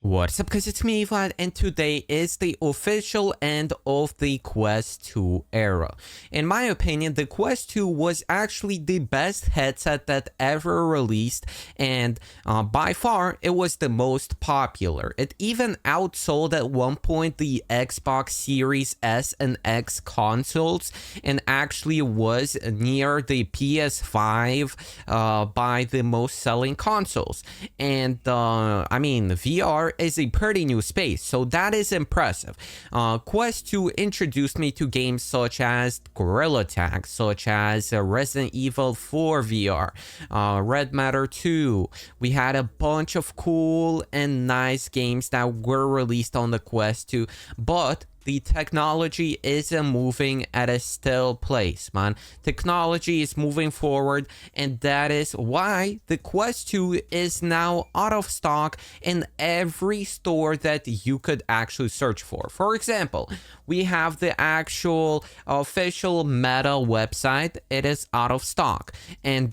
What's up guys, it's me Vlad, and today is the official end of the Quest 2 era. In my opinion, the Quest 2 was actually the best headset that ever released, and by far it was the most popular. It even outsold at one point the Xbox Series S and X consoles, and actually was near the PS5 by the most selling consoles. And I mean, VR is a pretty new space, so that is impressive. Quest 2 introduced me to games such as Gorilla Tag, such as Resident Evil 4 VR, Red Matter 2. We had a bunch of cool and nice games that were released on the Quest 2, but the technology isn't moving at a still place, man. Technology is moving forward, and that is why the Quest 2 is now out of stock in every store that you could actually search for. For example, we have the actual official Meta website. It is out of stock, and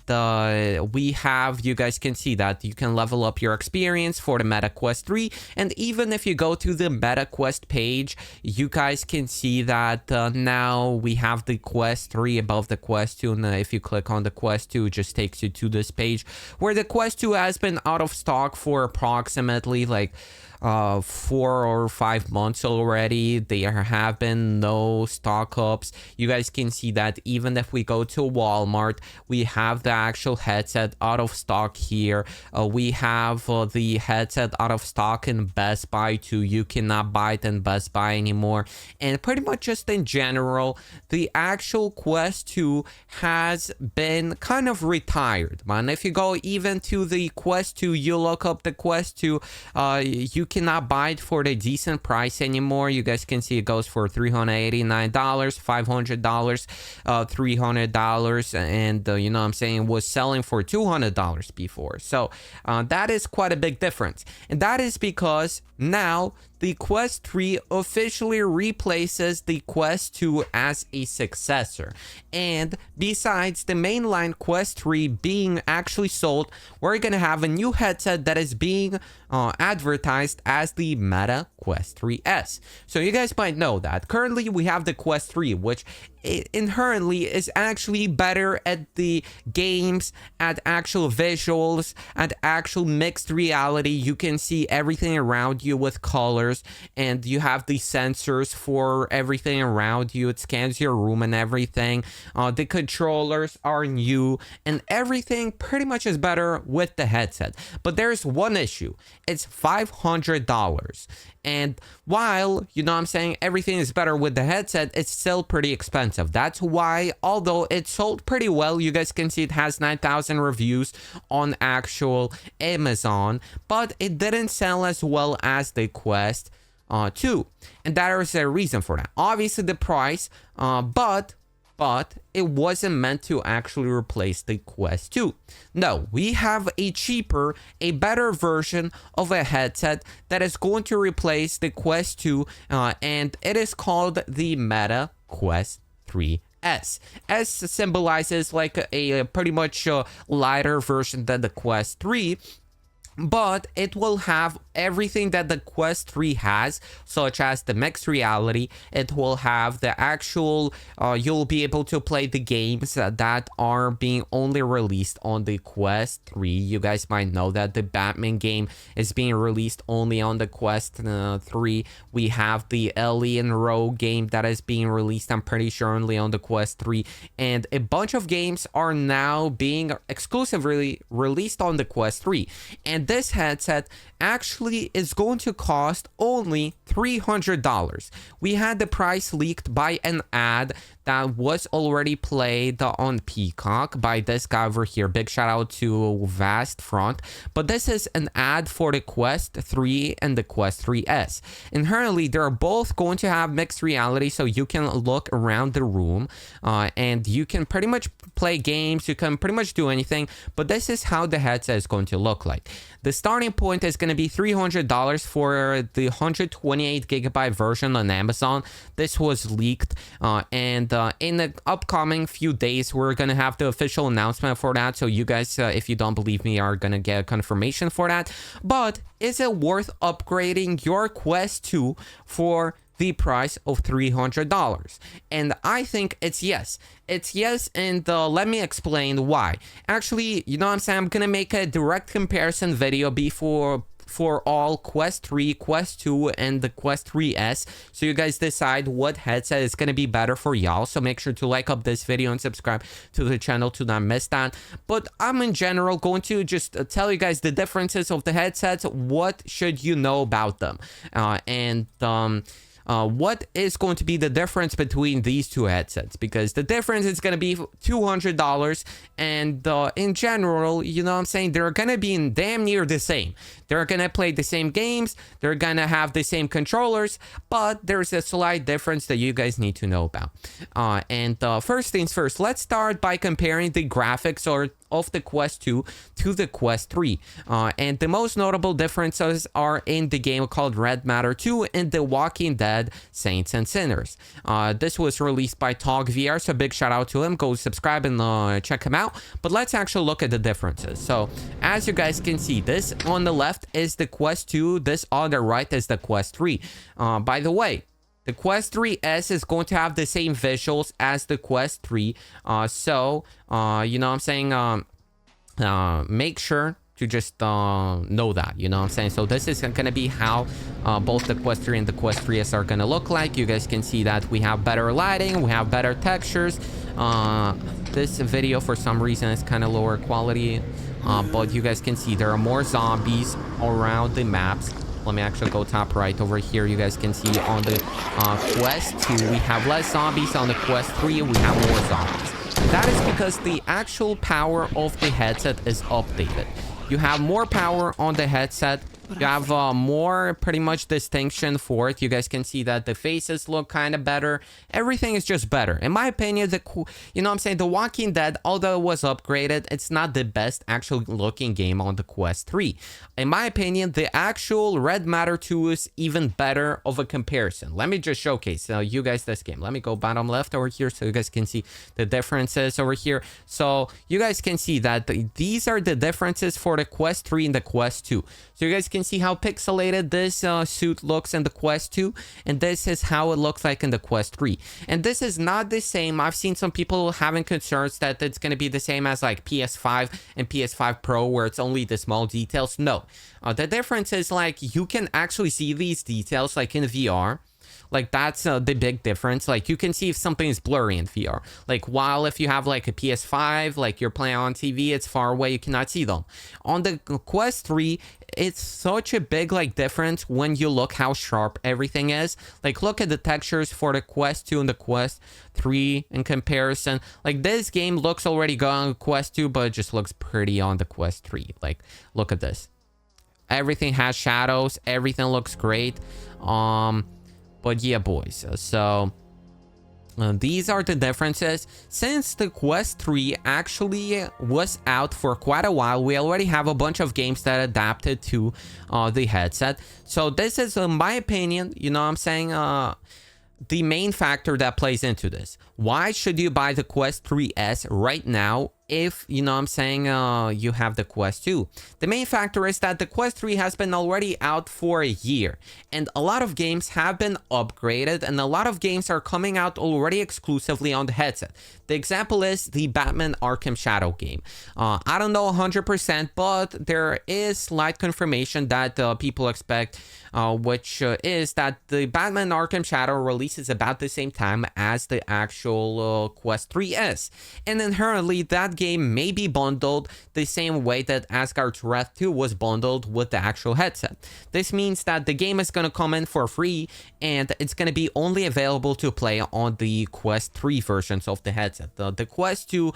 we have, you guys can see that you can level up your experience for the Meta Quest 3, and even if you go to the Meta Quest page, you guys can see that now we have the Quest 3 above the Quest 2, and if you click on the Quest 2, it just takes you to this page where the Quest 2 has been out of stock for approximately like 4 or 5 months already. There have been no stock ups. You guys can see that even if we go to Walmart, we have the actual headset out of stock here. We have the headset out of stock in Best Buy too. You cannot buy it in Best Buy anymore. And pretty much just in general, the actual Quest 2 has been kind of retired, man. If you go even to the Quest 2, you look up the Quest 2, you cannot buy it for the decent price anymore. You guys can see it goes for $389, $500, $300, and you know what I'm saying, it was selling for $200 before. So that is quite a big difference, and that is because now the Quest 3 officially replaces the Quest 2 as a successor. And besides the mainline Quest 3 being actually sold, we're gonna have a new headset that is being advertised as the Meta Quest 3S. So you guys might know that currently we have the Quest 3, which inherently is actually better at the games, at actual visuals, at actual mixed reality. You can see everything around you with colors, and you have the sensors for everything around you. It scans your room and everything. The controllers are new, and everything pretty much is better with the headset. But there's one issue. It's $500. And while, you know what I'm saying, everything is better with the headset, it's still pretty expensive. That's why, although it sold pretty well, you guys can see it has 9,000 reviews on actual Amazon, but it didn't sell as well as the Quest 2. And there is a reason for that. Obviously the price, but it wasn't meant to actually replace the Quest 2. No, we have a cheaper, a better version of a headset that is going to replace the Quest 2, and it is called the Meta Quest 3S. S symbolizes like a pretty much lighter version than the Quest 3, but it will have everything that the Quest 3 has, such as the mixed reality. It will have the actual, you'll be able to play the games that are being only released on the Quest 3. You guys might know that the Batman game is being released only on the Quest 3. We have the Alien Row game that is being released, I'm pretty sure, only on the Quest 3. And a bunch of games are now being exclusively released on the Quest 3. And this headset actually is going to cost only $300. We had the price leaked by an ad that was already played on Peacock by this guy over here. Big shout out to Vast Front. But this is an ad for the Quest 3 and the Quest 3S. Inherently, they're both going to have mixed reality, so you can look around the room and you can pretty much play games. You can pretty much do anything. But this is how the headset is going to look like. The starting point is going to be $300 for the 128GB version on Amazon. This was leaked, and in the upcoming few days, we're gonna have the official announcement for that. So you guys, if you don't believe me, are gonna get a confirmation for that. But is it worth upgrading your Quest 2 for the price of $300? And I think it's yes. It's yes, and let me explain why. Actually, you know what I'm saying? I'm gonna make a direct comparison video for all Quest 3, Quest 2, and the Quest 3S, so you guys decide what headset is going to be better for y'all. So make sure to like up this video and subscribe to the channel to not miss that. But I'm in general going to just tell you guys the differences of the headsets, what should you know about them, what is going to be the difference between these two headsets, because the difference is going to be $200, and in general, you know what I'm saying, they're going to be in damn near the same. They're going to play the same games, they're going to have the same controllers, but there's a slight difference that you guys need to know about. First things first, let's start by comparing the graphics of the Quest 2 to the Quest 3. And the most notable differences are in the game called Red Matter 2 and The Walking Dead Saints and Sinners. This was released by Tog VR, so big shout out to him. Go subscribe and check him out. But let's actually look at the differences. So as you guys can see, this on the left is the Quest 2, this on the right is the Quest 3. By the way, the Quest 3S is going to have the same visuals as the Quest 3. So, you know what I'm saying? Make sure to just know that, you know what I'm saying? So this is going to be how both the Quest 3 and the Quest 3S are going to look like. You guys can see that we have better lighting, we have better textures. This video, for some reason, is kind of lower quality. But you guys can see there are more zombies around the maps. Let me actually go top right over here. You guys can see on the Quest 2, we have less zombies. On the Quest 3, we have more zombies. That is because the actual power of the headset is updated. You have more power on the headset. You have more pretty much distinction for it. You guys can see that the faces look kind of better. Everything is just better. In my opinion, you know what I'm saying, The Walking Dead, although it was upgraded, it's not the best actual looking game on the Quest 3. In my opinion, the actual Red Matter 2 is even better of a comparison. Let me just showcase you guys this game. Let me go bottom left over here so you guys can see the differences over here. So you guys can see that these are the differences for the Quest 3 and the Quest 2. So you guys can see how pixelated this suit looks in the Quest 2, and this is how it looks like in the Quest 3. And this is not the same. I've seen some people having concerns that it's going to be the same as like PS5 and PS5 Pro, where it's only the small details. No, the difference is like you can actually see these details like in VR. Like that's the big difference. Like you can see if something is blurry in VR. Like while if you have like a PS5, like you're playing on TV, it's far away, you cannot see them. On the Quest 3, it's such a big like difference when you look how sharp everything is. Like look at the textures for the Quest 2 and the Quest 3 in comparison. Like this game looks already good on Quest 2, but it just looks pretty on the Quest 3. Like look at this. Everything has shadows, everything looks great. But yeah, boys, so these are the differences. Since the Quest 3 actually was out for quite a while, we already have a bunch of games that adapted to the headset. So this is, in my opinion, you know what I'm saying, the main factor that plays into this. Why should you buy the Quest 3S right now if, you know what I'm saying, you have the Quest 2? The main factor is that the Quest 3 has been already out for a year, and a lot of games have been upgraded, and a lot of games are coming out already exclusively on the headset. The example is the Batman Arkham Shadow game. I don't know 100%, but there is slight confirmation that people expect, which is that the Batman Arkham Shadow releases about the same time as the actual Quest 3S, and inherently that game may be bundled the same way that Asgard's Wrath 2 was bundled with the actual headset. This means that the game is going to come in for free, and it's going to be only available to play on the Quest 3 versions of the headset. The Quest 2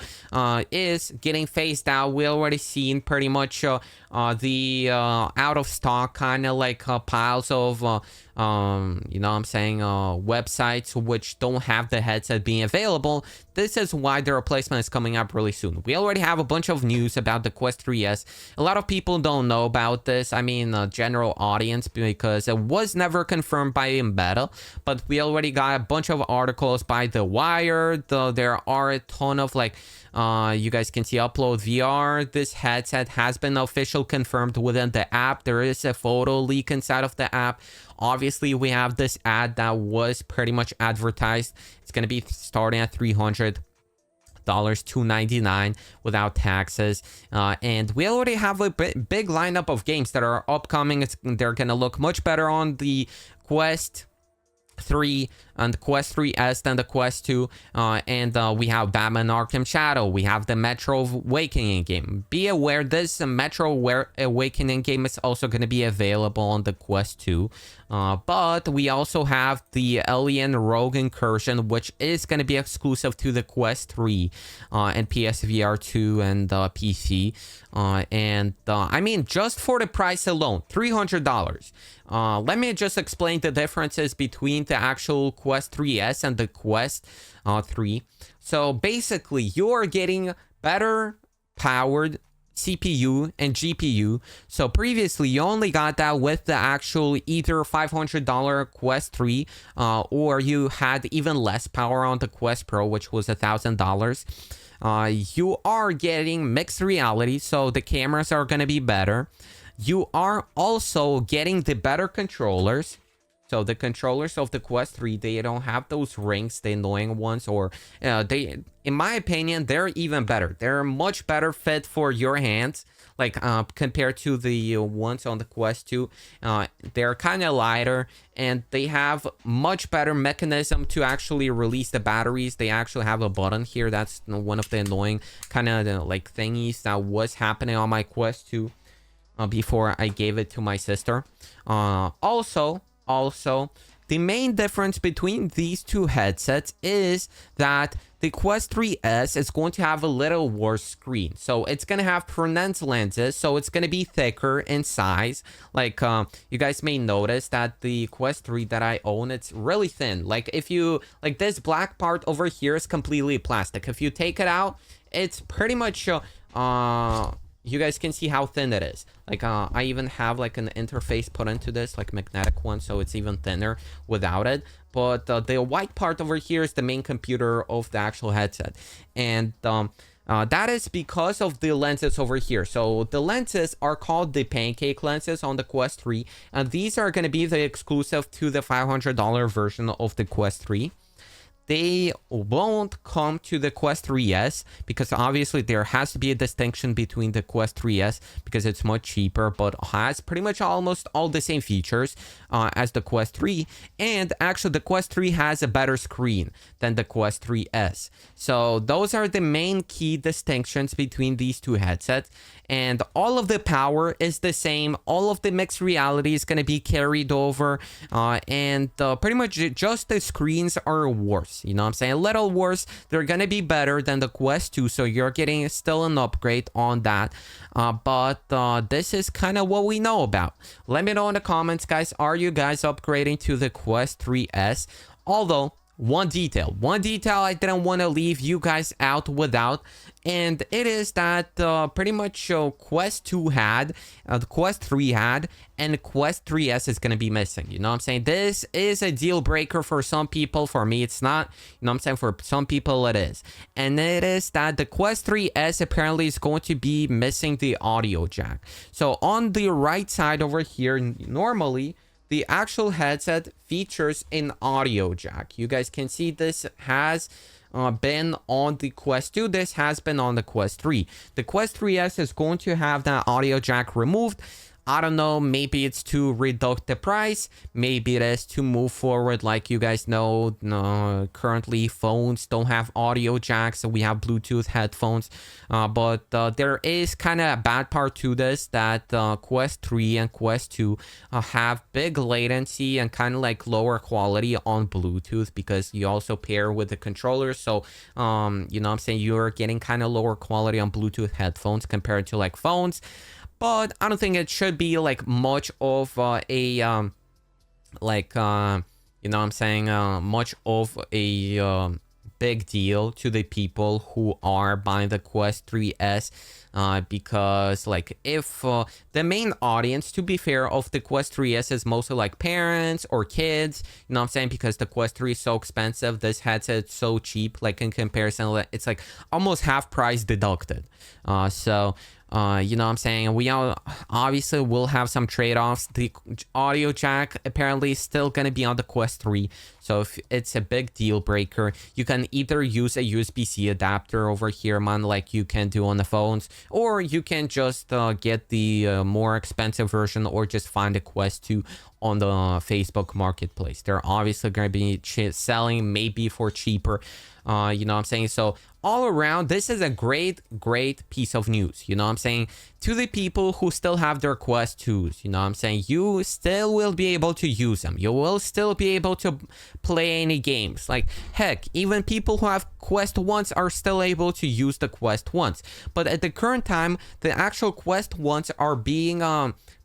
is getting phased out. We already seen pretty much the out of stock kind of like piles of you know what I'm saying, websites which don't have the headset being available. This is why the replacement is coming up really soon. We already have a bunch of news about the Quest 3S. A lot of people don't know about this. I mean, general audience, because it was never confirmed by Embedda, but we already got a bunch of articles by The Wire. There are a ton of like, you guys can see Upload VR. This headset has been officially confirmed within the app. There is a photo leak inside of the app. Obviously, we have this ad that was pretty much advertised. It's going to be starting at $300. $299 without taxes, and we already have a big lineup of games that are upcoming. They're gonna look much better on the Quest 3 and the Quest 3S than the Quest 2, and we have Batman Arkham Shadow. We have the Metro Awakening game. Be aware, this Metro Awakening game is also going to be available on the Quest 2, but we also have the Alien Rogue Incursion, which is going to be exclusive to the Quest 3 and PSVR 2 and PC, and I mean, just for the price alone, $300. Let me just explain the differences between the actual Quest 3S and the Quest 3. So basically, you're getting better powered CPU and GPU. So previously, you only got that with the actual either $500 Quest 3, or you had even less power on the Quest Pro, which was $1,000. You are getting mixed reality, so the cameras are going to be better. You are also getting the better controllers. So the controllers of the Quest 3, they don't have those rings, the annoying ones, or they, in my opinion, they're even better. They're much better fit for your hands, like compared to the ones on the Quest 2. They're kind of lighter, and they have much better mechanism to actually release the batteries. They actually have a button here. That's one of the annoying kind of like thingies that was happening on my Quest 2 before I gave it to my sister. Also, the main difference between these two headsets is that the Quest 3S is going to have a little worse screen. So it's going to have pronounced lenses, so it's going to be thicker in size. Like, you guys may notice that the Quest 3 that I own, it's really thin. Like, if you, like, this black part over here is completely plastic. If you take it out, it's pretty much, you guys can see how thin it is. Like, I even have like an interface put into this, like magnetic one, so it's even thinner without it. But the white part over here is the main computer of the actual headset. And that is because of the lenses over here. So the lenses are called the pancake lenses on the Quest 3. And these are going to be the exclusive to the $500 version of the Quest 3. They won't come to the Quest 3S because obviously there has to be a distinction between the Quest 3S because it's much cheaper but has pretty much almost all the same features as the Quest 3. And actually the Quest 3 has a better screen than the Quest 3S. So those are the main key distinctions between these two headsets. And all of the power is the same. All of the mixed reality is going to be carried over. And pretty much just the screens are worse. You know what I'm saying? A little worse. They're going to be better than the Quest 2. So you're getting still an upgrade on that. But this is kind of what we know about. Let me know in the comments, guys. Are you guys upgrading to the Quest 3S? Although, one detail I didn't want to leave you guys out without, and it is that pretty much Quest 2 had, the Quest 3 had, and Quest 3S is going to be missing. You know what I'm saying? This is a deal breaker for some people. For me, it's not. You know what I'm saying? For some people, it is. And it is that the Quest 3S apparently is going to be missing the audio jack. So on the right side over here, normally, the actual headset features an audio jack. You guys can see this has been on the Quest 2. This has been on the Quest 3. The Quest 3S is going to have that audio jack removed. I don't know, maybe it's to reduce the price, maybe it is to move forward. Like you guys know, currently phones don't have audio jacks, so we have Bluetooth headphones, but there is kind of a bad part to this, that Quest 3 and Quest 2 have big latency and kind of like lower quality on Bluetooth, because you also pair with the controller. So you know what I'm saying, you're getting kind of lower quality on Bluetooth headphones compared to like phones. But I don't think it should be like much of a like you know what I'm saying, much of a big deal to the people who are buying the Quest 3S, because like if the main audience, to be fair, of the Quest 3S is mostly like parents or kids, you know what I'm saying, because the Quest 3 is so expensive, this headset's so cheap, like in comparison, it's like almost half price deducted. So you know what I'm saying? We all obviously will have some trade-offs. The audio jack apparently is still going to be on the Quest 3. So if it's a big deal breaker, you can either use a USB-C adapter over here, man, like you can do on the phones, or you can just get the more expensive version, or just find a Quest 2 on the Facebook marketplace. They're obviously going to be selling maybe for cheaper. You know what I'm saying? So all around, this is a great piece of news. You know what I'm saying? To the people who still have their Quest 2s, you know what I'm saying? You still will be able to use them. You will still be able to play any games. Like, heck, even people who have Quest 1s are still able to use the Quest 1s. But at the current time, the actual Quest 1s are being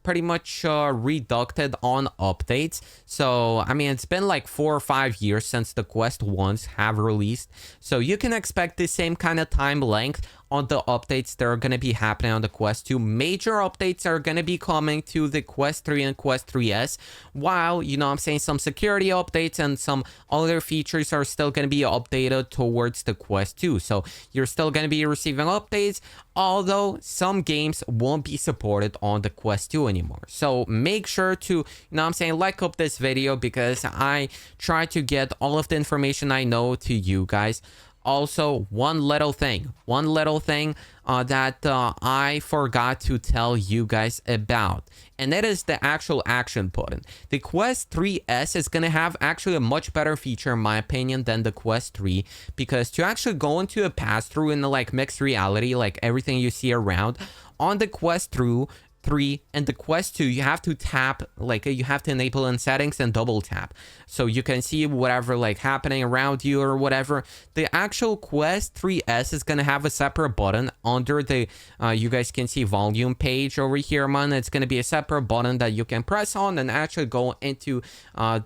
pretty much reducted on updates. So I mean, it's been like 4 or 5 years since the Quest 1s have released, so you can expect the same kind of time length on the updates that are going to be happening on the Quest 2. Major updates are going to be coming to the Quest 3 and Quest 3S, while, you know what I'm saying, some security updates and some other features are still going to be updated towards the Quest 2. So you're still going to be receiving updates, although some games won't be supported on the Quest 2 anymore. So make sure to, you know what I'm saying, like up this video, because I try to get all of the information I know to you guys. Also, one little thing that I forgot to tell you guys about, and that is the actual action button. The Quest 3S is going to have actually a much better feature, in my opinion, than the Quest 3, because to actually go into a pass-through in the like mixed reality, like everything you see around, on the Quest 3 and the Quest 2, you have to tap, like you have to enable in settings and double tap, so you can see whatever like happening around you or whatever. The actual Quest 3S is gonna have a separate button under the you guys can see volume page over here, man. It's gonna be a separate button that you can press on and actually go into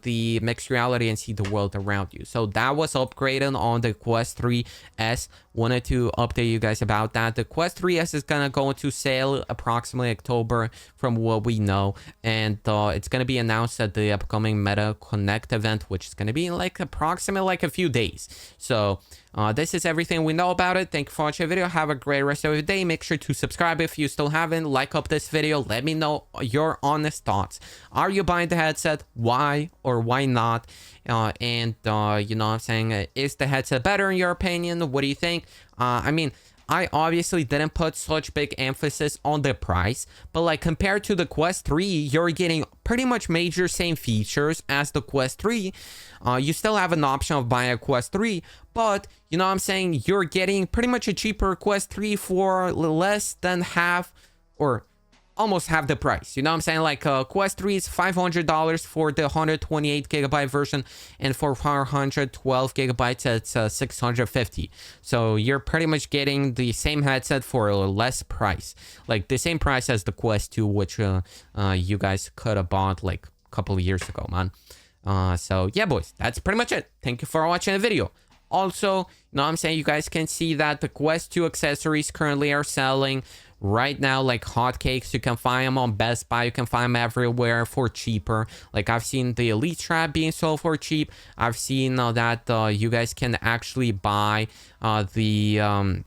the mixed reality and see the world around you. So that was upgraded on the Quest 3S. Wanted to update you guys about that. The Quest 3S is gonna go into sale approximately October, from what we know, and it's gonna be announced at the upcoming Meta Connect event, which is gonna be in like approximately like a few days. So this is everything we know about it. Thank you for watching the video. Have a great rest of your day. Make sure to subscribe if you still haven't. Like up this video. Let me know your honest thoughts. Are you buying the headset? Why or why not? And you know what I'm saying, is the headset better in your opinion? What do you think? I mean, I obviously didn't put such big emphasis on the price, but like compared to the Quest 3, you're getting pretty much major same features as the Quest 3. You still have an option of buying a Quest 3, but you know what I'm saying, you're getting pretty much a cheaper Quest 3 for less than half, or almost half the price. You know what I'm saying? Like Quest 3 is $500 for the 128 gigabyte version, and for 412 gigabytes it's $650. So you're pretty much getting the same headset for a less price, like the same price as the Quest 2, which you guys could have bought like a couple of years ago, man. So yeah, boys, that's pretty much it. Thank you for watching the video. Also, you know what I'm saying, you guys can see that the Quest 2 accessories currently are selling right now like hotcakes. You can find them on Best Buy. You can find them everywhere for cheaper. Like I've seen the Elite strap being sold for cheap. I've seen that you guys can actually buy the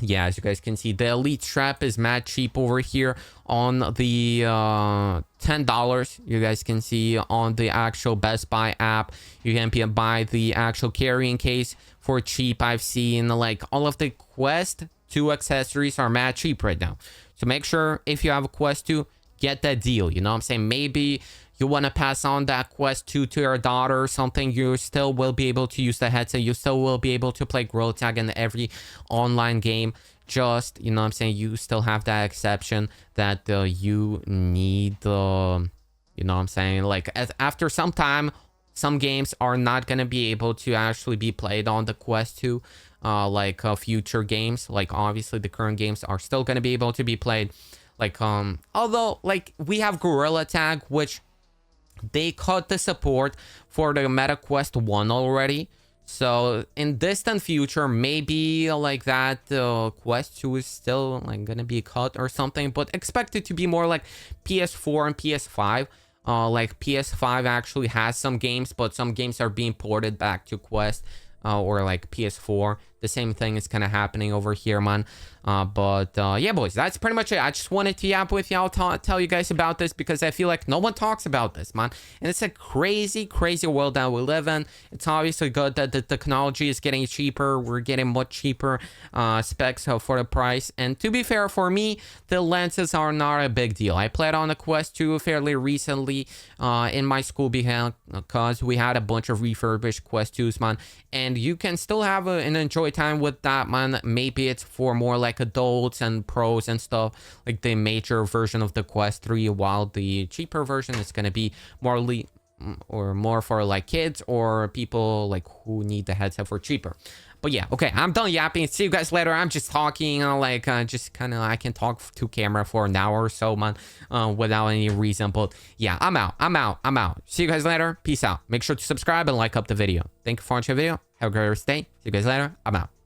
yeah, as you guys can see, the Elite strap is mad cheap over here on the $10. You guys can see on the actual Best Buy app. You can buy the actual carrying case for cheap. I've seen like all of the Quest 2 accessories are mad cheap right now. So make sure if you have a Quest 2, get that deal. You know what I'm saying? Maybe you want to pass on that Quest 2 to your daughter or something, you still will be able to use the headset. You still will be able to play Gorilla Tag in every online game. Just, you know what I'm saying, you still have that exception that you need, you know what I'm saying, like after some time, some games are not going to be able to actually be played on the Quest 2. Like future games, like obviously the current games are still going to be able to be played. Like although like we have Gorilla Tag, which they cut the support for the Meta Quest 1 already. So in distant future, maybe like that Quest 2 is still like gonna be cut or something, but expect it to be more like PS4 and PS5. Like PS5 actually has some games, but some games are being ported back to Quest or like PS4. The same thing is kind of happening over here, man. But yeah, boys, that's pretty much it. I just wanted to yap with y'all, tell you guys about this because I feel like no one talks about this, man. And it's a crazy, crazy world that we live in. It's obviously good that the technology is getting cheaper. We're getting much cheaper specs for the price. And to be fair, for me, the lenses are not a big deal. I played on the Quest 2 fairly recently in my school because we had a bunch of refurbished Quest 2s, man. And you can still have an enjoy time with that, man. Maybe it's for more like adults and pros and stuff, like the major version of the Quest 3, while the cheaper version is going to be more for like kids or people like who need the headset for cheaper. But yeah, okay, I'm done yapping. See you guys later. I'm just talking, just kind of, I can talk to camera for an hour or so, man, without any reason. But yeah, I'm out. See you guys later. Peace out. Make sure to subscribe and like up the video. Thank you for watching the video. Have a great day. See you guys later. I'm out.